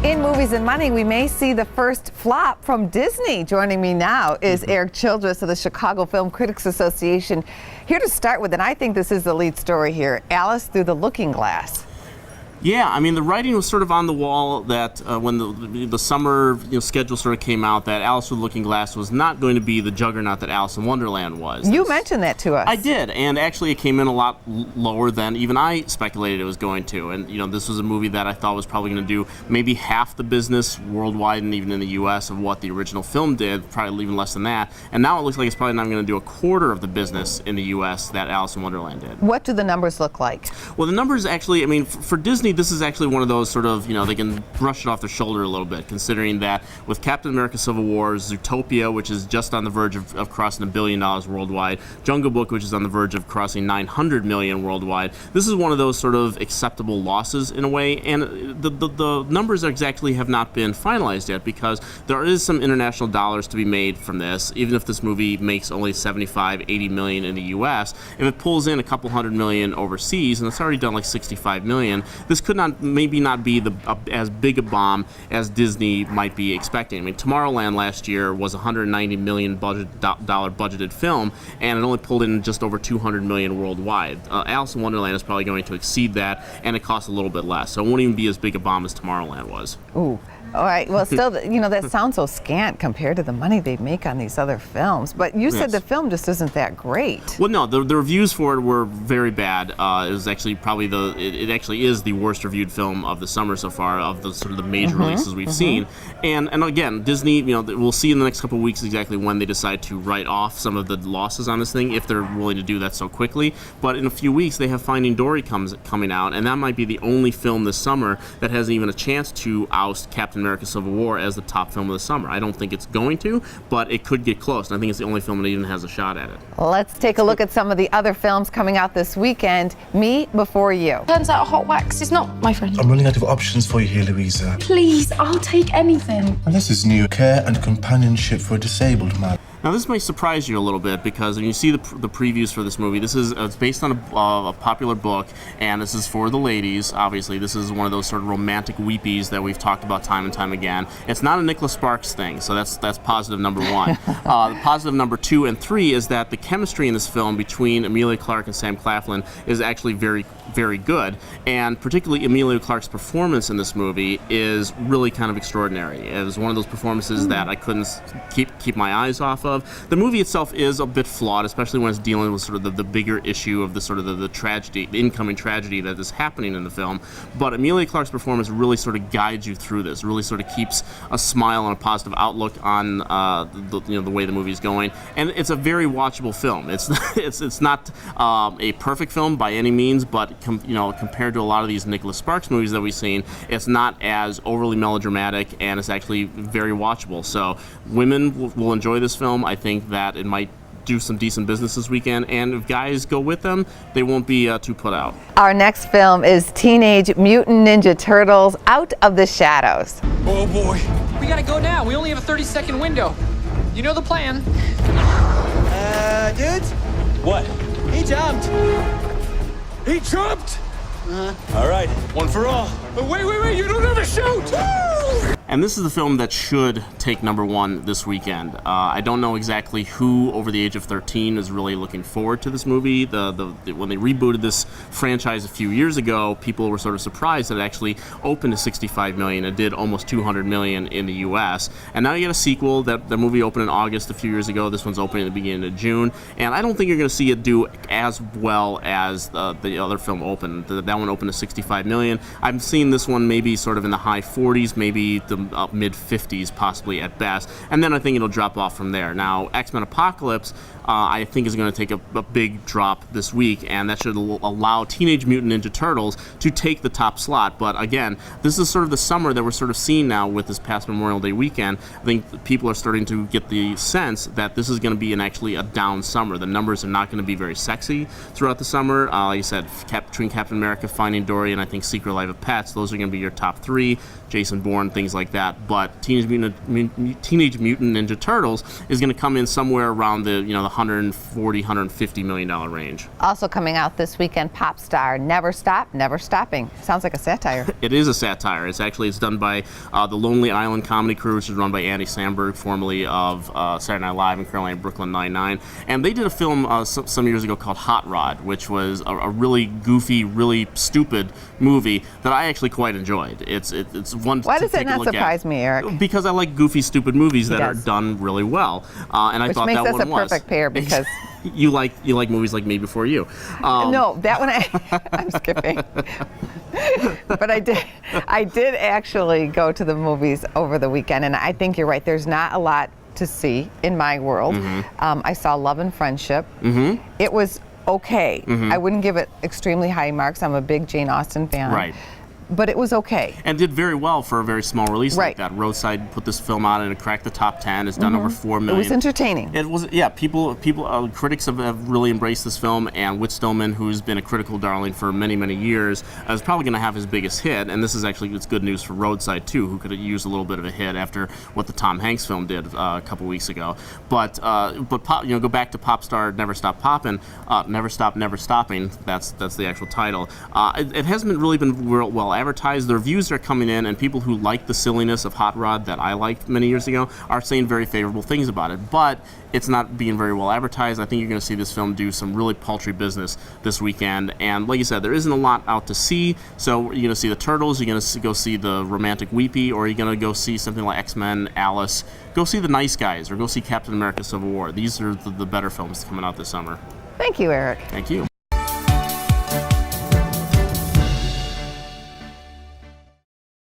In Movies and Money, we may see the first flop from Disney. Joining me now is Erik Childress of the Chicago Film Critics Association. Here to start with, and I think this is the lead story here, Alice Through the Looking Glass. Yeah, I mean, the writing was sort of on the wall that when the summer schedule sort of came out, that Alice Through the Looking Glass was not going to be the juggernaut that Alice in Wonderland was. You mentioned that to us. I did, and actually it came in a lot lower than even I speculated it was going to. And this was a movie that I thought was probably going to do maybe half the business worldwide and even in the U.S. of what the original film did, probably even less than that. And now it looks like it's probably not going to do a quarter of the business in the U.S. that Alice in Wonderland did. What do the numbers look like? Well, the numbers actually, I mean, for Disney, this is actually one of those sort of, they can brush it off their shoulder a little bit, considering that with Captain America Civil War, Zootopia, which is just on the verge of crossing $1 billion worldwide, Jungle Book, which is on the verge of crossing $900 million worldwide, this is one of those sort of acceptable losses in a way, and the numbers exactly have not been finalized yet, because there is some international dollars to be made from this. Even if this movie makes only 75, 80 million in the US, if it pulls in a couple hundred million overseas, and it's already done like 65 million, this could maybe not be as big a bomb as Disney might be expecting. I mean, Tomorrowland last year was a $190 million dollar budgeted film, and it only pulled in just over 200 million worldwide. Alice in Wonderland is probably going to exceed that, and it costs a little bit less, so it won't even be as big a bomb as Tomorrowland was. Ooh. All right. Well, still, that sounds so scant compared to the money they make on these other films. But you said the film just isn't that great. Well, no, the reviews for it were very bad. It was actually probably it actually is the worst reviewed film of the summer so far, of the sort of the major releases we've seen. And again, Disney, we'll see in the next couple of weeks exactly when they decide to write off some of the losses on this thing, if they're willing to do that so quickly. But in a few weeks, they have Finding Dory coming out, and that might be the only film this summer that has even a chance to oust Captain America Civil War as the top film of the summer. I don't think it's going to, but it could get close, and I think it's the only film that even has a shot at it. Let's take a look at some of the other films coming out this weekend. Me Before You. Turns out hot wax is not my friend. I'm running out of options for you here, Louisa. Please, I'll take anything. And this is new care and companionship for a disabled man. Now, this might surprise you a little bit, because when you see the previews for this movie, it's based on a popular book, and this is for the ladies. Obviously, this is one of those sort of romantic weepies that we've talked about time and time again. It's not a Nicholas Sparks thing, so that's positive number one. Positive number 2 and 3 is that the chemistry in this film between Emilia Clarke and Sam Claflin is actually very, very good, and particularly Emilia Clarke's performance in this movie is really kind of extraordinary. It was one of those performances that I couldn't keep my eyes off of. The movie itself is a bit flawed, especially when it's dealing with sort of the bigger issue of the sort of the tragedy, the incoming tragedy that is happening in the film. But Emilia Clarke's performance really sort of guides you through this, really sort of keeps a smile and a positive outlook on the way the movie's going. And it's a very watchable film. It's not a perfect film by any means, but compared to a lot of these Nicholas Sparks movies that we've seen, it's not as overly melodramatic, and it's actually very watchable. So women will enjoy this film. I think that it might do some decent business this weekend, and if guys go with them, they won't be too put out. Our next film is Teenage Mutant Ninja Turtles: Out of the Shadows. Oh boy. We gotta go now. We only have a 30-second window. You know the plan. Dudes? What? He jumped. He jumped! All right, one for all. But wait, you don't ever shoot! And this is the film that should take number 1 this weekend. I don't know exactly who over the age of 13 is really looking forward to this movie. When they rebooted this franchise a few years ago, people were sort of surprised that it actually opened to 65 million. It did almost 200 million in the US. And now you get a sequel. The movie opened in August a few years ago. This one's opening at the beginning of June. And I don't think you're going to see it do as well as the other film opened. That one opened to 65 million. I've seen this one maybe sort of in the high 40s, maybe the mid 50s possibly at best, and then I think it'll drop off from there. Now, X-Men Apocalypse I think is going to take a big drop this week, and that should allow Teenage Mutant Ninja Turtles to take the top slot. But again, this is sort of the summer that we're sort of seeing now with this past Memorial Day weekend. I think people are starting to get the sense that this is going to be actually a down summer. The numbers are not going to be very sexy throughout the summer. Like I said, between Captain America, Finding Dory, and I think Secret Life of Pets, those are going to be your top 3. Jason Bourne, things like like that. But Teenage Mutant Ninja Turtles is going to come in somewhere around the the 140, 150 million dollar range. Also coming out this weekend, Pop Star, Never Stop, Never Stopping. Sounds like a satire. It is a satire. It's done by the Lonely Island comedy crew, which is run by Andy Samberg, formerly of Saturday Night Live and currently Brooklyn Nine-Nine. And they did a film some years ago called Hot Rod, which was a really goofy, really stupid movie that I actually quite enjoyed. It's one. Why to does that take a not look surprise at. me, Eric? Because I like goofy, stupid movies that are does. done really well. And I Which thought makes that us one a was. perfect pair because you like movies like Me Before You. no, that one I'm skipping. But I did actually go to the movies over the weekend, and I think you're right. There's not a lot to see in my world. I saw Love and Friendship. It was okay. I wouldn't give it extremely high marks. I'm a big Jane Austen fan. Right. But it was okay. And did very well for a very small release Right. like that. Roadside put this film out and it cracked the top 10. It's done over 4 million. It was entertaining. It was, yeah. Critics have really embraced this film, and Whit Stillman, who's been a critical darling for many, many years, is probably going to have his biggest hit. And this is actually it's good news for Roadside too, who could have used a little bit of a hit after what the Tom Hanks film did a couple weeks ago. But go back to Pop Star, Never Stop Poppin', Never Stop, Never Stopping. That's the actual title. It hasn't really been well advertised. The reviews are coming in, and people who like the silliness of Hot Rod that I liked many years ago are saying very favorable things about it. But it's not being very well advertised. I think you're going to see this film do some really paltry business this weekend. And like you said, there isn't a lot out to see. So you're going to see the Turtles, you're going to go see the romantic Weepy, or you're going to go see something like X-Men, Alice. Go see The Nice Guys, or go see Captain America: Civil War. These are the better films coming out this summer. Thank you, Eric. Thank you.